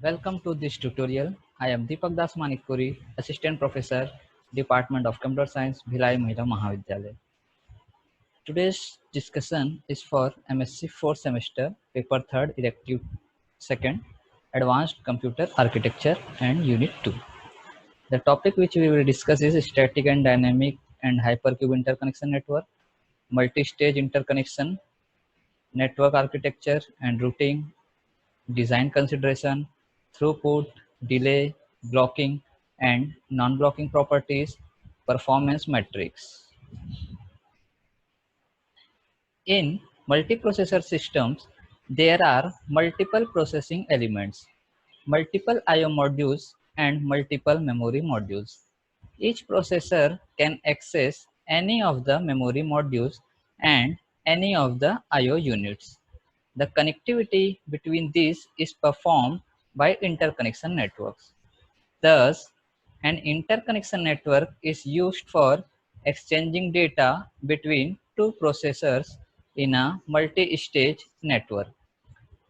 Welcome to this tutorial. I am Deepak Das Manikpuri, Assistant Professor, Department of Computer Science, Bhilai Mahila Mahavidyalaya. Today's discussion is for MSc 4th semester, paper 3rd, elective 2nd, Advanced Computer Architecture and Unit 2. The topic which we will discuss is static and dynamic and hypercube interconnection network, multi-stage interconnection, network architecture and routing, design consideration, throughput, delay, blocking, and non-blocking properties, performance metrics. In multiprocessor systems, there are multiple processing elements, multiple I/O modules, and multiple memory modules. Each processor can access any of the memory modules and any of the I/O units. The connectivity between these is performed by interconnection networks. Thus, an interconnection network is used for exchanging data between two processors in a multi-stage network.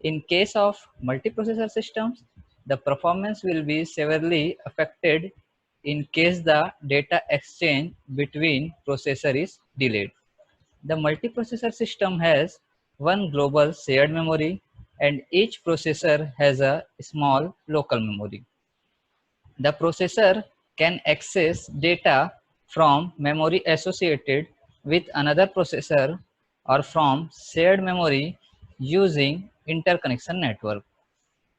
In case of multiprocessor systems, the performance will be severely affected in case the data exchange between processors is delayed. The multiprocessor system has one global shared memory and each processor has a small local memory. The processor can access data from memory associated with another processor or from shared memory using interconnection network.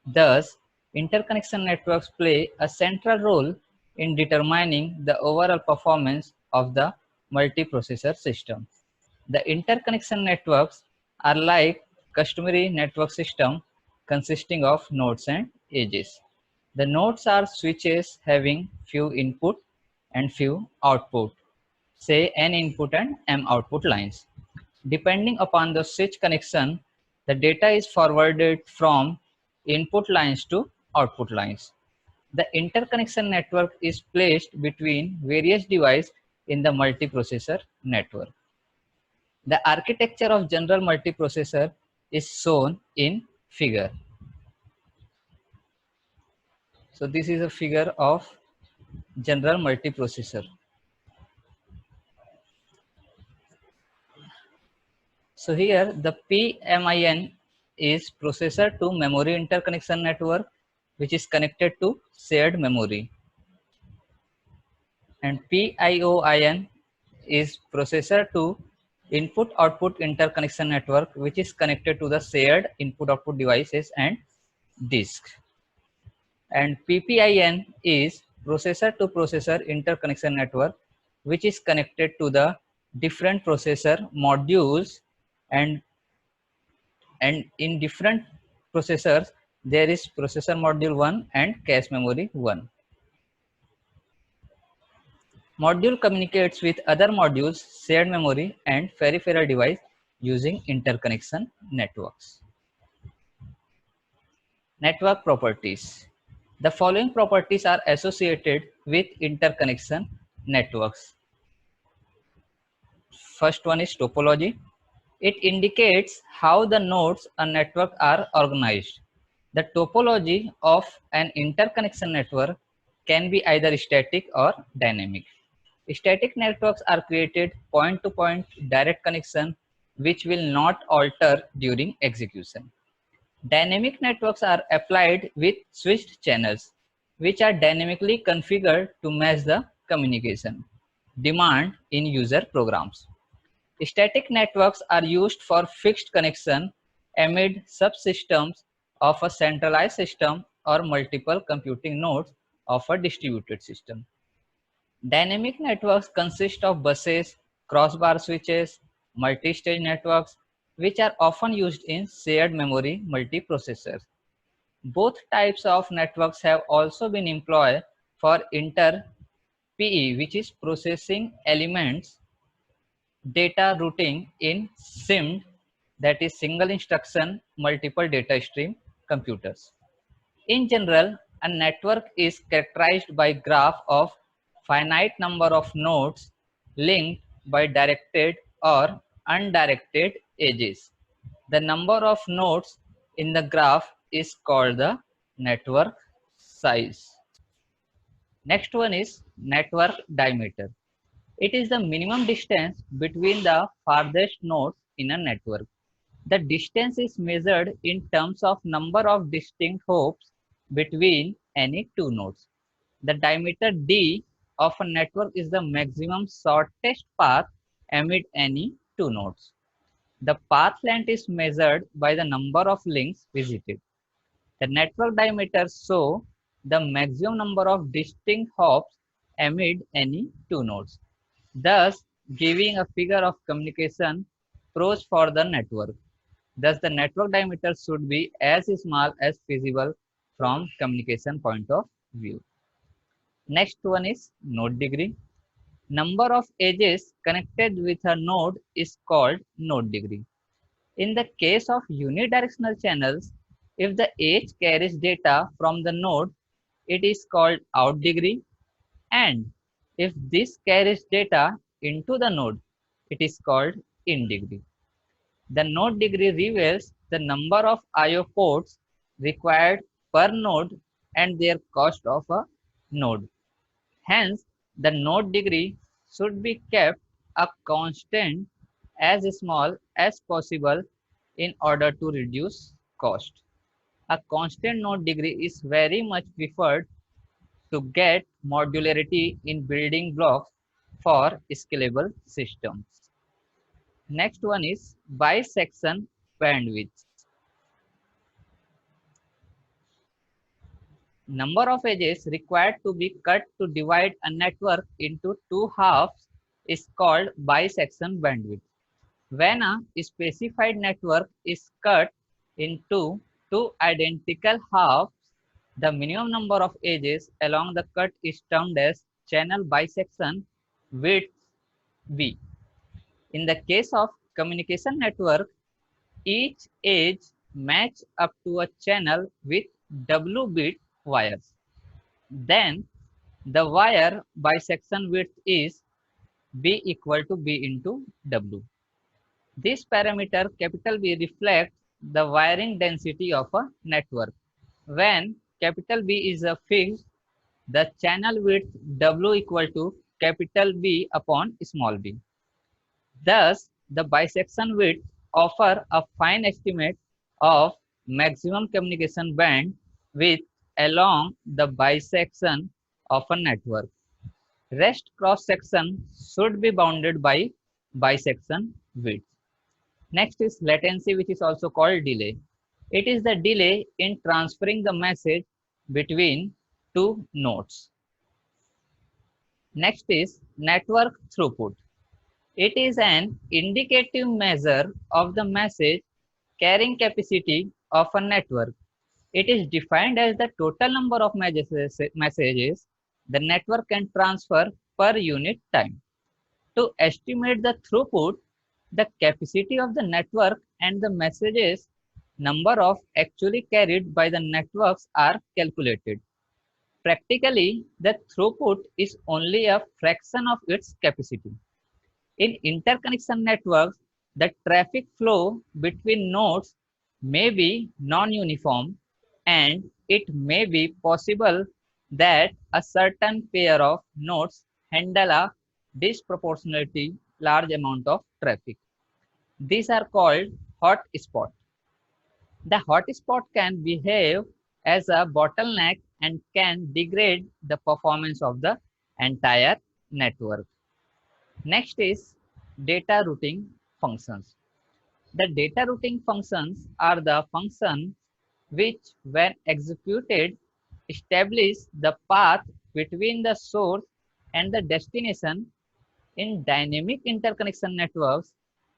Thus, interconnection networks play a central role in determining the overall performance of the multiprocessor system. The interconnection networks are like customary network system consisting of nodes and edges. The nodes are switches having few input and few output, say n input and m output lines. Depending upon the switch connection, the data is forwarded from input lines to output lines. The interconnection network is placed between various devices in the multiprocessor network. The architecture of general multiprocessor is shown in figure. So this is a figure of general multiprocessor. So here the PMIN is processor to memory interconnection network, which is connected to shared memory. And PIOIN is processor to input output interconnection network, which is connected to the shared input output devices and disk. And PPIN is processor to processor interconnection network, which is connected to the different processor modules, and in different processors there is processor module 1 and cache memory 1. Module communicates with other modules, shared memory and peripheral device using interconnection networks. Network properties. The following properties are associated with interconnection networks. First one is topology. It indicates how the nodes on network are organized. The topology of an interconnection network can be either static or dynamic. Static networks are created point-to-point direct connection which will not alter during execution. Dynamic networks are applied with switched channels, which are dynamically configured to match the communication demand in user programs. Static networks are used for fixed connection amid subsystems of a centralized system or multiple computing nodes of a distributed system. Dynamic networks consist of buses, crossbar switches, multi-stage networks, which are often used in shared memory multiprocessors. Both types of networks have also been employed for inter-PE, which is processing elements data routing in SIMD, that is single instruction multiple data stream computers. In general, a network is characterized by graph of finite number of nodes linked by directed or undirected edges. The number of nodes in the graph is called the network size. Next one is network diameter. It is the minimum distance between the farthest nodes in a network. The distance is measured in terms of number of distinct hops between any two nodes. The diameter d of a network is the maximum shortest path amid any two nodes. The path length is measured by the number of links visited. The network diameter shows the maximum number of distinct hops amid any two nodes, thus giving a figure of communication pros for the network. Thus, the network diameter should be as small as feasible from communication point of view. Next one is node degree. Number of edges connected with a node is called node degree. In the case of unidirectional channels, if the edge carries data from the node, it is called out degree, and if this carries data into the node, it is called in degree. The node degree reveals the number of I/O ports required per node and their cost of a node. Hence, the node degree should be kept a constant as small as possible in order to reduce cost. A constant node degree is very much preferred to get modularity in building blocks for scalable systems. Next one is bisection bandwidth. Number of edges required to be cut to divide a network into two halves is called bisection bandwidth. When a specified network is cut into two identical halves, the minimum number of edges along the cut is termed as channel bisection width B. In the case of communication network, each edge match up to a channel with W bit wires. Then the wire bisection width is B equal to B into W. This parameter capital B reflects the wiring density of a network. When capital B is a fixed, the channel width W equal to capital B upon small b. Thus, the bisection width offer a fine estimate of maximum communication band width along the bisection of a network. Rest cross section should be bounded by bisection width. Next is latency, which is also called delay. It is the delay in transferring the message between two nodes. Next is network throughput. It is an indicative measure of the message carrying capacity of a network. It is defined as the total number of messages the network can transfer per unit time. To estimate the throughput, the capacity of the network and the messages number of actually carried by the networks are calculated. Practically, the throughput is only a fraction of its capacity. In interconnection networks, the traffic flow between nodes may be non-uniform, and it may be possible that a certain pair of nodes handle a disproportionately large amount of traffic. These are called hotspot. The hotspot can behave as a bottleneck and can degrade the performance of the entire network. Next is data routing functions. The data routing functions are the functions which, when executed, establish the path between the source and the destination. In dynamic interconnection networks,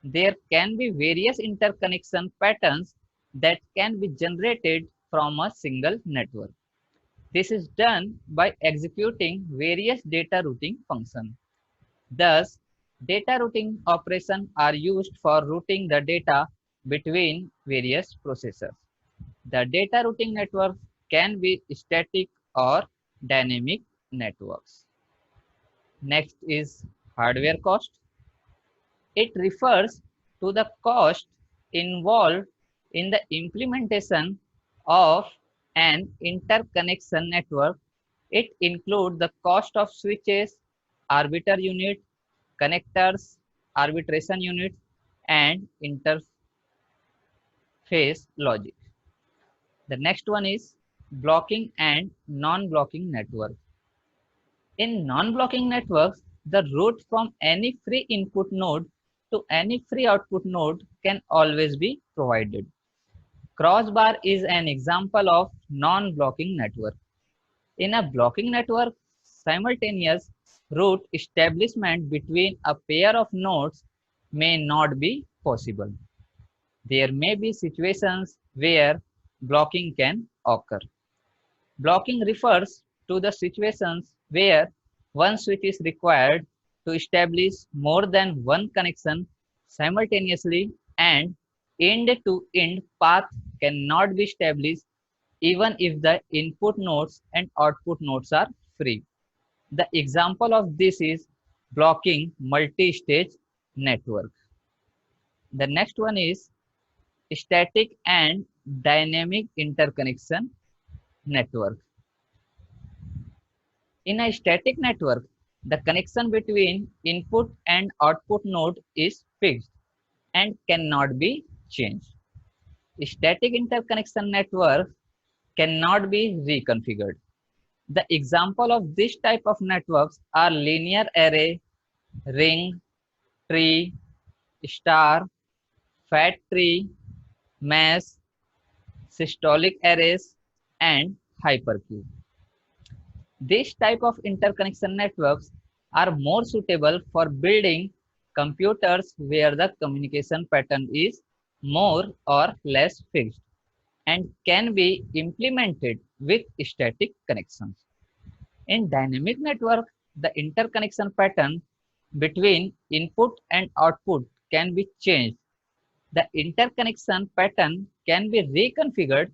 there can be various interconnection patterns that can be generated from a single network. This is done by executing various data routing functions. Thus, data routing operations are used for routing the data between various processors. The data routing network can be static or dynamic networks. Next is hardware cost. It refers to the cost involved in the implementation of An interconnection network, it includes the cost of switches, arbiter unit, connectors, arbitration units, and interface logic. The next one is blocking and non-blocking network. In non-blocking networks, the route from any free input node to any free output node can always be provided. Crossbar is an example of non-blocking network. In a blocking network, simultaneous route establishment between a pair of nodes may not be possible. There may be situations where blocking can occur. Blocking refers to the situations where one switch is required to establish more than one connection simultaneously, and end-to-end path cannot be established even if the input nodes and output nodes are free. The example of this is blocking multi-stage network. The next one is static and dynamic interconnection network. In a static network, the connection between input and output node is fixed and cannot be changed. Static interconnection network cannot be reconfigured. The example of this type of networks are linear array, ring, tree, star, fat tree, mesh, systolic arrays, and hypercube. This type of interconnection networks are more suitable for building computers where the communication pattern is more or less fixed and can be implemented with static connections. In dynamic network, the interconnection pattern between input and output can be changed. The interconnection pattern can be reconfigured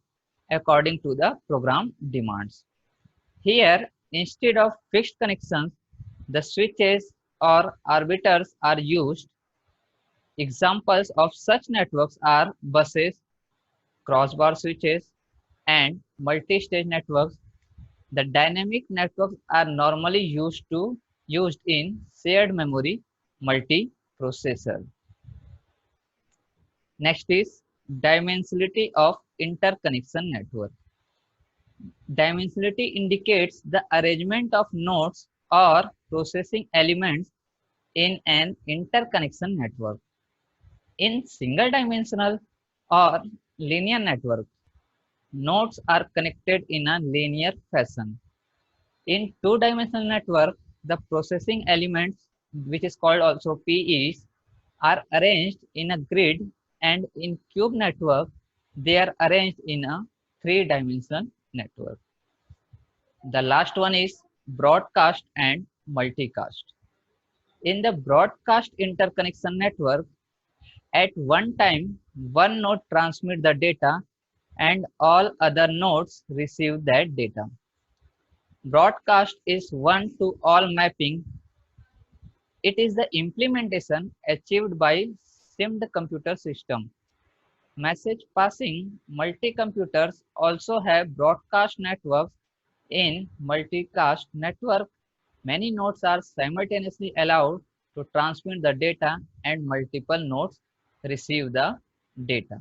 according to the program demands. Here, instead of fixed connections, the switches or arbiters are used. Examples of such networks are buses, crossbar switches, and multi-stage networks. The dynamic networks are normally used in shared memory multiprocessor. Next is dimensionality of interconnection network. Dimensionality indicates the arrangement of nodes or processing elements in an interconnection network. In single dimensional or linear network, nodes are connected in a linear fashion. In two-dimensional network, the processing elements, which is called also PEs, are arranged in a grid, and in cube network, they are arranged in a three-dimensional network. The last one is broadcast and multicast. In the broadcast interconnection network, at one time, one node transmits the data and all other nodes receive that data. Broadcast is one-to-all mapping. It is the implementation achieved by SIMD computer system. Message passing multi-computers also have broadcast networks. In multicast network, many nodes are simultaneously allowed to transmit the data and multiple nodes receive the data.